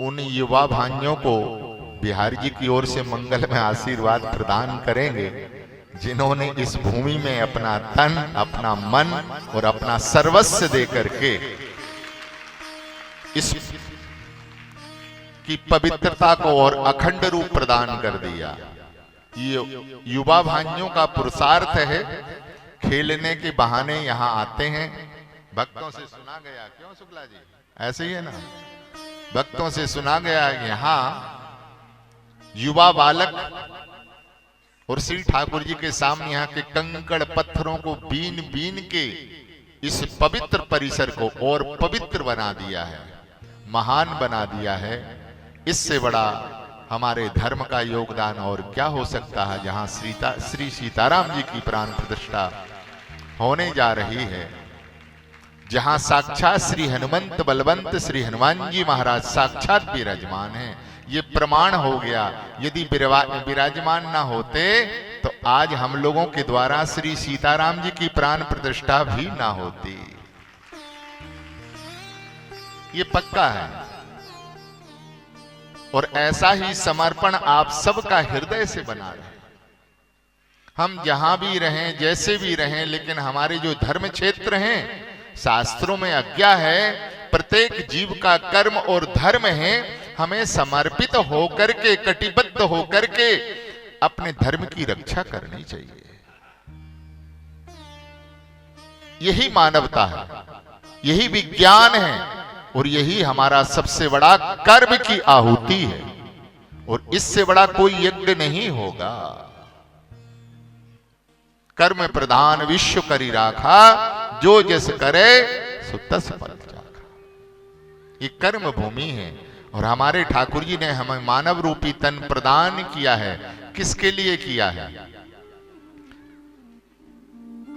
उन युवा भाइयों को बिहारी जी की ओर से मंगल में आशीर्वाद प्रदान करेंगे जिन्होंने इस भूमि में अपना तन, अपना मन और अपना सर्वस्व दे करके इस की पवित्रता को और अखंड रूप प्रदान कर दिया। ये युवा भाइयों का पुरुषार्थ है। खेलने के बहाने यहाँ आते हैं। भक्तों से सुना गया, क्यों शुक्ला जी, ऐसे ही है ना, भक्तों से सुना गया यहाँ युवा बालक और श्री ठाकुर जी के सामने यहाँ के कंकड़ पत्थरों को बीन बीन के इस पवित्र परिसर को और पवित्र बना दिया है, महान बना दिया है। इससे बड़ा हमारे धर्म का योगदान और क्या हो सकता है। जहां श्री सीताराम जी की प्राण प्रतिष्ठा होने जा रही है, जहां साक्षात श्री हनुमंत बलवंत श्री हनुमान जी महाराज साक्षात विराजमान हैं, ये प्रमाण हो गया। यदि विराजमान ना होते तो आज हम लोगों के द्वारा श्री सीताराम जी की प्राण प्रतिष्ठा भी ना होती। ये पक्का है। और ऐसा ही समर्पण आप सबका हृदय से बना रहे। हम जहां भी रहें, जैसे भी रहें, लेकिन हमारे जो धर्म क्षेत्र हैं, शास्त्रों में आज्ञा है प्रत्येक जीव का कर्म और धर्म है हमें समर्पित होकर के, कटिबद्ध होकर के अपने धर्म की रक्षा करनी चाहिए। यही मानवता है, यही विज्ञान है और यही हमारा सबसे बड़ा कर्म की आहुति है। और इससे बड़ा कोई यज्ञ नहीं होगा। कर्म प्रधान विश्व करी राखा, जो जस करे सो तस फल चाखा। ये कर्म भूमि है और हमारे ठाकुर जी ने हमें मानव रूपी तन प्रदान किया है। किसके लिए किया है?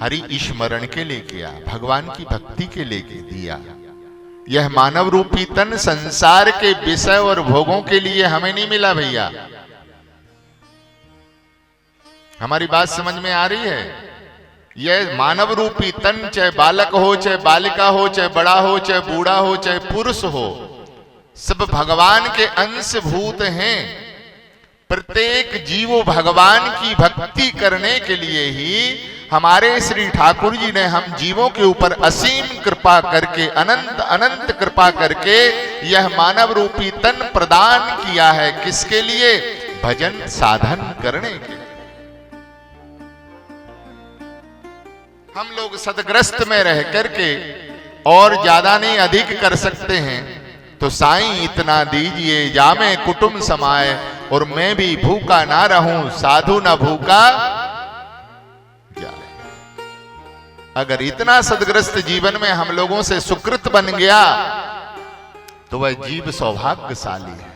हरि स्मरण के लिए किया, भगवान की भक्ति के लिए दिया। यह मानव रूपी तन संसार के विषय और भोगों के लिए हमें नहीं मिला भैया। हमारी बात समझ में आ रही है? यह मानव रूपी तन चाहे बालक हो, चाहे बालिका हो, चाहे बड़ा हो, चाहे बूढ़ा हो, चाहे पुरुष हो, सब भगवान के अंशभूत हैं। प्रत्येक जीव भगवान की भक्ति करने के लिए ही हमारे श्री ठाकुर जी ने हम जीवों के ऊपर असीम कृपा करके, अनंत अनंत कृपा करके यह मानव रूपी तन प्रदान किया है। किसके लिए? भजन साधन करने के लिए। हम लोग सदग्रस्त में रह करके और ज्यादा नहीं अधिक कर सकते हैं, तो साईं इतना दीजिए जामे कुटुंब समाए, और मैं भी भूखा ना रहूं, साधु ना भूखा जाए। अगर इतना सदग्रस्त जीवन में हम लोगों से सुकृत बन गया तो वह जीव सौभाग्यशाली है।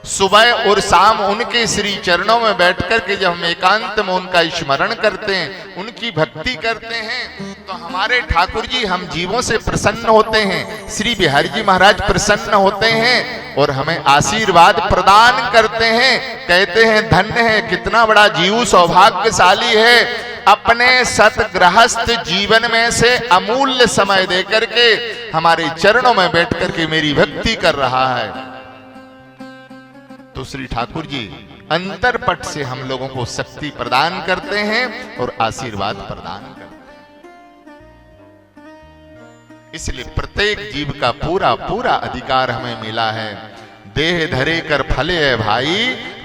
सुबह और शाम उनके श्री चरणों में बैठकर के जब हम एकांत में उनका स्मरण करते हैं, उनकी भक्ति करते हैं, तो हमारे ठाकुर जी हम जीवों से प्रसन्न होते हैं। श्री बिहारी जी महाराज प्रसन्न होते हैं और हमें आशीर्वाद प्रदान करते हैं। कहते हैं धन्य है, कितना बड़ा जीव सौभाग्यशाली है, अपने सतगृहस्थ जीवन में से अमूल्य समय देकर के हमारे चरणों में बैठकर के मेरी भक्ति कर रहा है। तो श्री ठाकुर जी अंतरपट से हम लोगों को शक्ति प्रदान करते हैं और आशीर्वाद प्रदान करते हैं। इसलिए प्रत्येक जीव का पूरा पूरा अधिकार हमें मिला है। देह धरे कर फले है भाई,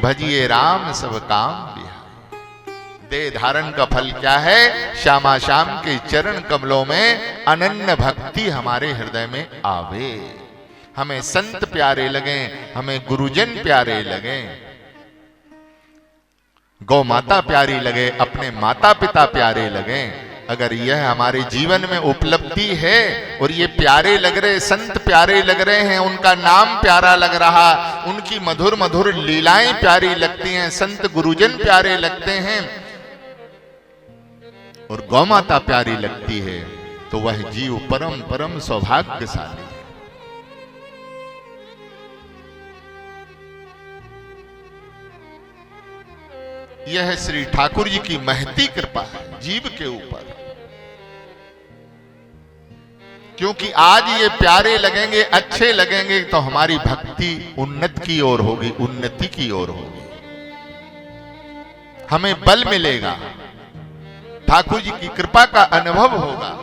भजिए राम सब काम बिहाई। देह धारण का फल क्या है? श्यामा श्याम के चरण कमलों में अनन्य भक्ति हमारे हृदय में आवे। हमें संत प्यारे लगे, हमें गुरुजन प्यारे लगे, गौ माता प्यारी लगे, अपने माता पिता प्यारे लगे। अगर यह हमारे जीवन में उपलब्धि है और ये प्यारे लग रहे, संत प्यारे लग रहे हैं, उनका नाम प्यारा लग रहा, उनकी मधुर मधुर लीलाएं प्यारी लगती हैं, संत गुरुजन प्यारे लगते हैं और गौ माता प्यारी लगती है, तो वह जीव परम परम सौभाग्यशाली है। यह श्री ठाकुर जी की महती कृपा है जीव के ऊपर। क्योंकि आज ये प्यारे लगेंगे, अच्छे लगेंगे, तो हमारी भक्ति उन्नत की ओर होगी, उन्नति की ओर होगी, हमें बल मिलेगा, ठाकुर जी की कृपा का अनुभव होगा।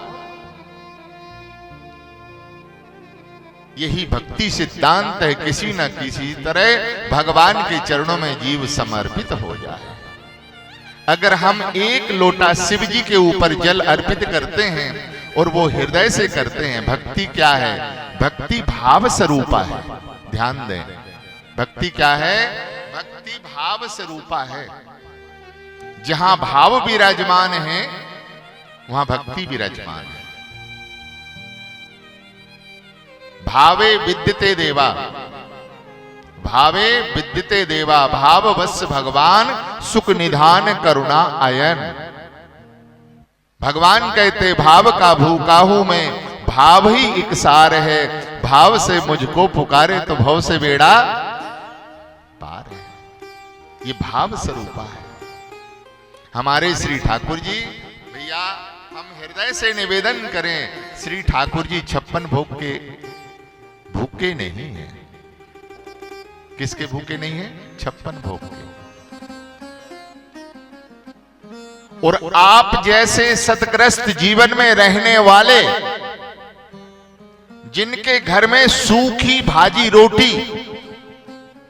यही भक्ति सिद्धांत है, किसी न किसी तरह भगवान के चरणों में जीव समर्पित हो जाए। अगर हम एक लोटा शिव जी के ऊपर जल अर्पित करते हैं और वो हृदय से करते हैं, भक्ति क्या है? भक्ति भाव स्वरूपा है। ध्यान दें, भक्ति क्या है? भक्ति भाव स्वरूपा है। जहां भाव विराजमान है वहां भक्ति विराजमान है। भावे विद्यते देवा, भावे विद्यते देवा, भाववश भगवान सुख निधान करुणा आयन। भगवान कहते भाव का भूखा हूं मैं, भाव ही एक सार है, भाव से मुझको पुकारे तो भव से बेड़ा पार है। ये भाव स्वरूपा है हमारे श्री ठाकुर जी। भैया हम हृदय से निवेदन करें, श्री ठाकुर जी 56 भोग के भूखे नहीं है। किसके भूखे नहीं है? 56 भोग के। और आप जैसे सतग्रस्त जीवन में रहने वाले, जिनके घर में सूखी भाजी रोटी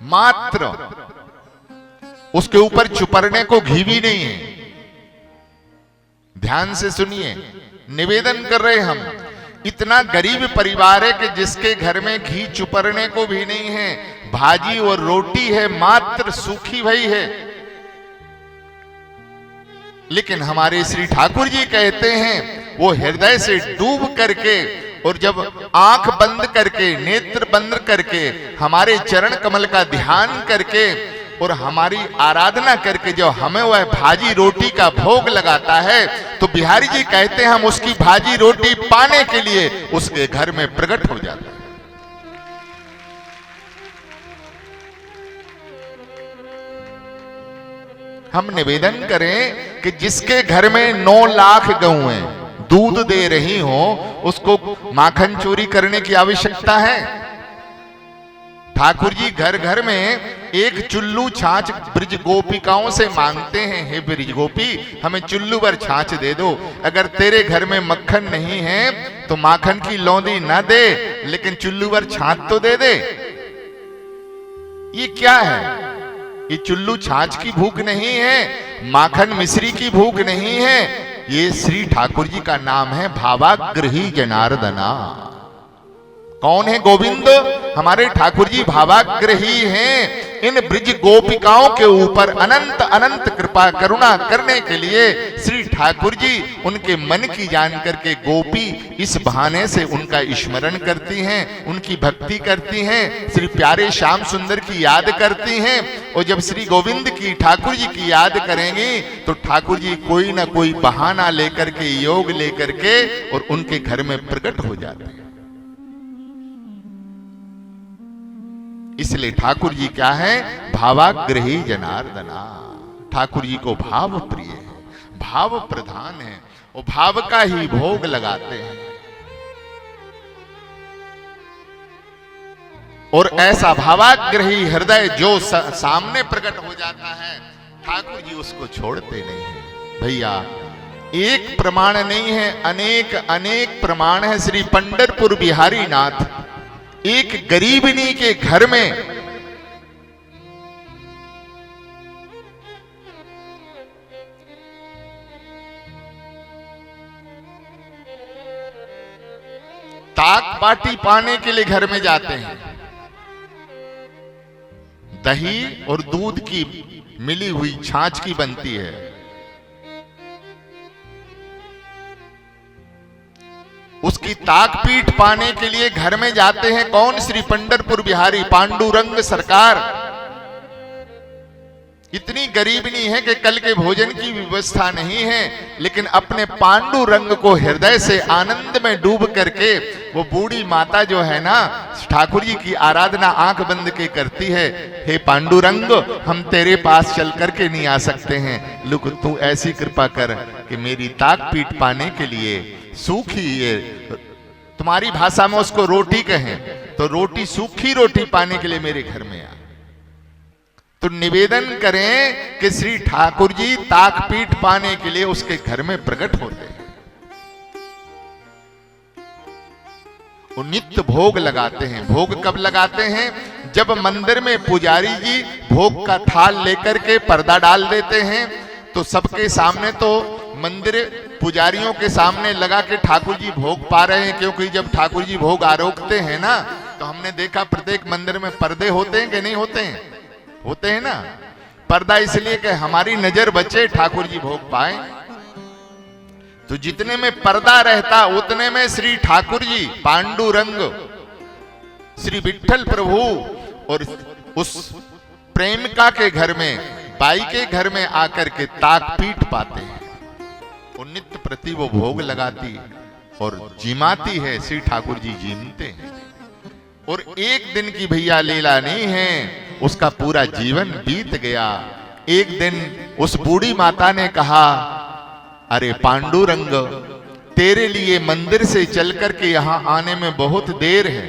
मात्र, उसके ऊपर चुपरने को घी भी नहीं है, ध्यान से सुनिए, निवेदन कर रहे हम। इतना गरीब परिवार है कि जिसके घर में घी चुपरने को भी नहीं है, भाजी और रोटी है मात्र, सूखी भई है। लेकिन हमारे श्री ठाकुर जी कहते हैं वो हृदय से डूब करके, और जब आंख बंद करके, नेत्र बंद करके, हमारे चरण कमल का ध्यान करके और हमारी आराधना करके जो हमें वह भाजी रोटी का भोग लगाता है, तो बिहारी जी कहते हैं हम उसकी भाजी रोटी पाने के लिए उसके घर में प्रकट हो जाते हैं। हम निवेदन करें कि जिसके घर में 9 लाख गऊं दूध दे रही हो, उसको माखन चोरी करने की आवश्यकता है? ठाकुर जी घर घर में एक चुल्लू छाछ ब्रिज गोपिकाओं से मांगते हैं, हे ब्रिज गोपी हमें चुल्लू भर छाछ दे दो। अगर तेरे घर में मक्खन नहीं है तो माखन की लौंदी ना दे, लेकिन चुल्लू भर छाछ तो दे दे। ये क्या है? ये चुल्लू छाछ की भूख नहीं है, माखन मिश्री की भूख नहीं है, ये श्री ठाकुर जी का नाम है भावाग्रही जनार्दना। कौन है गोविंद? हमारे ठाकुर जी भावाग्रही हैं। इन ब्रिज गोपिकाओं के ऊपर अनंत अनंत कृपा करुणा करने के लिए श्री ठाकुर जी उनके मन की जान करके गोपी इस बहाने से उनका स्मरण करती हैं, उनकी भक्ति करती हैं, श्री प्यारे श्याम सुंदर की याद करती हैं। और जब श्री गोविंद की, ठाकुर जी की याद करेंगी तो ठाकुर जी कोई ना कोई बहाना लेकर के, योग लेकर के और उनके घर में प्रकट हो जाते हैं। इसलिए ठाकुर जी क्या है? भावाग्रही जनार्दना। ठाकुर जी को भाव प्रिय है, भाव प्रधान है, वो भाव का ही भोग लगाते हैं। और ऐसा भावाग्रही हृदय जो सामने प्रकट हो जाता है, ठाकुर जी उसको छोड़ते नहीं है। भैया एक प्रमाण नहीं है, अनेक अनेक प्रमाण है। श्री पंढरपुर बिहारी नाथ एक गरीबनी के घर में ताक बाटी पाने के लिए घर में जाते हैं। दही और दूध की मिली हुई छाछ की बनती है। उसकी ताक पीठ पाने के लिए घर में जाते हैं कौन? श्री पंढरपुर बिहारी पांडुरंग सरकार। इतनी गरीबनी है कि कल के भोजन की व्यवस्था नहीं है, लेकिन अपने पांडुरंग को हृदय से आनंद में डूब करके वो बूढ़ी माता जो है ना, ठाकुर जी की आराधना आंख बंद के करती है। हे पांडुरंग, हम तेरे पास चल करके नहीं आ सकते हैं, लुक तू ऐसी कृपा कर कि मेरी ताक पीठ पाने के लिए सूखी ये तुम्हारी भाषा में उसको रोटी कहें, तो रोटी, सूखी रोटी पाने के लिए मेरे घर में आ। तो निवेदन करें कि श्री ठाकुर जी ताकपीठ पाने के लिए उसके घर में प्रकट होते हैं। वो नित्य भोग लगाते हैं। भोग कब लगाते हैं? जब मंदिर में पुजारी जी भोग का थाल लेकर के पर्दा डाल देते हैं, तो सबके सामने, तो मंदिर पुजारियों के सामने लगा के ठाकुर जी भोग पा रहे हैं। क्योंकि जब ठाकुर जी भोग आरोगते हैं ना, तो हमने देखा प्रत्येक मंदिर में पर्दे होते हैं कि नहीं होते हैं? होते हैं ना। पर्दा इसलिए कि हमारी नजर बचे, ठाकुर जी भोग पाए। तो जितने में पर्दा रहता उतने में श्री ठाकुर जी पांडुरंग, श्री विठ्ठल प्रभु और उस प्रेमिका के घर में, बाई के घर में आकर के ताकपीठ पाते हैं। और नित्य प्रति वो भोग लगाती और जिमाती है, श्री ठाकुर जी जीमते हैं। और एक दिन की भैया लीला नहीं है, उसका पूरा जीवन बीत गया। एक दिन उस बूढ़ी माता ने कहा, अरे पांडुरंग, तेरे लिए मंदिर से चल करके यहां आने में बहुत देर है,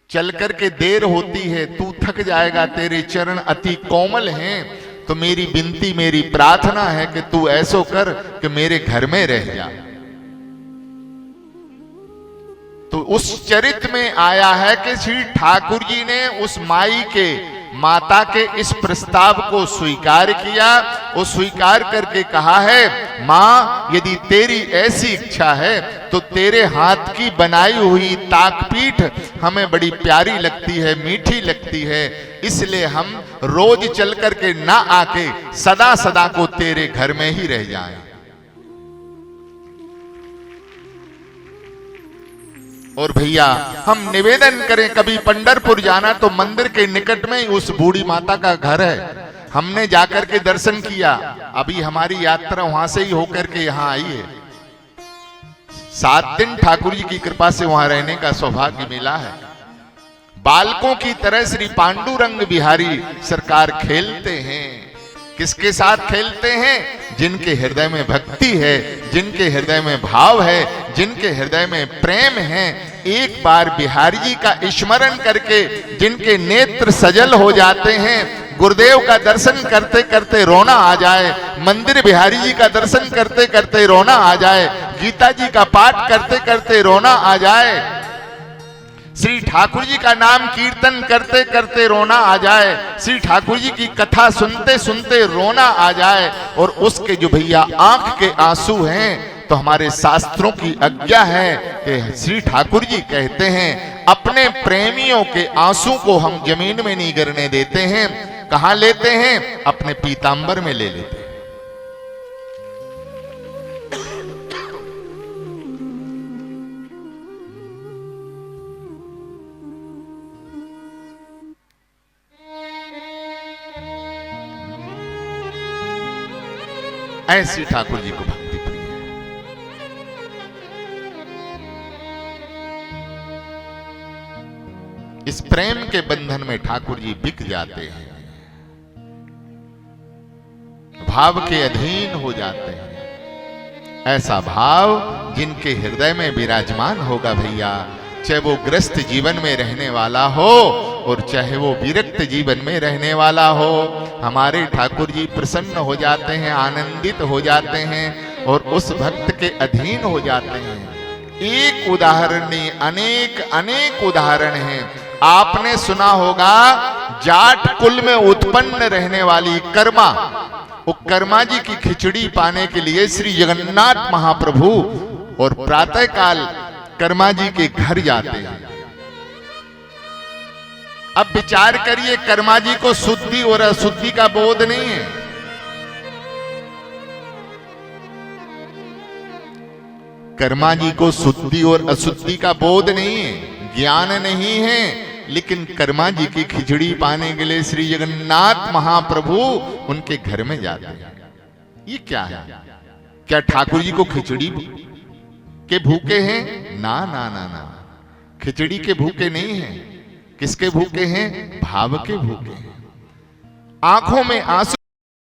चल करके देर होती है, तू थक जाएगा, तेरे चरण अति कोमल हैं, तो मेरी विनती, मेरी प्रार्थना है कि तू ऐसो कर कि मेरे घर में रह जा। तो उस चरित्र में आया है कि श्री ठाकुर जी ने उस माई के, माता के इस प्रस्ताव को स्वीकार किया। वो स्वीकार करके कहा है, मां यदि तेरी ऐसी इच्छा है तो तेरे हाथ की बनाई हुई ताकपीठ हमें बड़ी प्यारी लगती है, मीठी लगती है, इसलिए हम रोज चल करके ना आके सदा सदा को तेरे घर में ही रह जाएं। और भैया हम निवेदन करें, कभी पंढरपुर जाना तो मंदिर के निकट में ही उस बूढ़ी माता का घर है, हमने जाकर के दर्शन किया। अभी हमारी यात्रा वहां से ही होकर के यहाँ आई है। 7 दिन ठाकुर जी की कृपा से वहां रहने का सौभाग्य मिला है। बालकों की तरह श्री पांडुरंग बिहारी सरकार खेलते हैं। किसके साथ खेलते हैं? जिनके हृदय में भक्ति है, जिनके हृदय में भाव है, जिनके हृदय में प्रेम है। एक बार बिहारी जी का स्मरण करके जिनके नेत्र सजल हो जाते हैं, गुरुदेव का दर्शन करते करते रोना आ जाए, मंदिर बिहारी जी का दर्शन करते करते रोना आ जाए, गीता जी का पाठ करते करते रोना आ जाए, श्री ठाकुर जी का नाम कीर्तन करते करते रोना आ जाए, श्री ठाकुर जी की कथा सुनते सुनते रोना आ जाए, और उसके जो भैया आंख के आंसू हैं, तो हमारे शास्त्रों की आज्ञा है कि श्री ठाकुर जी कहते हैं, अपने प्रेमियों के आंसू को हम जमीन में नहीं गिरने देते हैं। कहां लेते हैं? अपने पीतांबर में ले लेते हैं। ऐसी ठाकुर जी को भक्ति प्रिय है। इस प्रेम के बंधन में ठाकुर जी बिक जाते हैं, भाव के अधीन हो जाते हैं। ऐसा भाव जिनके हृदय में विराजमान होगा भैया, चाहे वो ग्रस्त जीवन में रहने वाला हो और चाहे वो विरक्त जीवन में रहने वाला हो, हमारे ठाकुर जी प्रसन्न हो जाते हैं, आनंदित हो जाते हैं और उस भक्त के अधीन हो जाते हैं। एक उदाहरण नहीं, अनेक अनेक उदाहरण हैं। आपने सुना होगा जाट कुल में उत्पन्न रहने वाली कर्मा, वो कर्मा जी की खिचड़ी पाने के लिए श्री जगन्नाथ महाप्रभु और प्रातः काल कर्मा जी के घर जाते हैं। अब विचार करिए, कर्मा जी को शुद्धि और अशुद्धि का बोध नहीं है। कर्मा जी को शुद्धि और अशुद्धि का बोध नहीं है, ज्ञान नहीं है, लेकिन कर्मा जी की खिचड़ी पाने के लिए श्री जगन्नाथ महाप्रभु उनके घर में जाते हैं। ये क्या है? क्या ठाकुर जी को खिचड़ी के भूखे हैं? ना ना ना ना, खिचड़ी के भूखे नहीं हैं। किसके भूखे हैं? भाव के भूखे हैं। आंखों में आंसू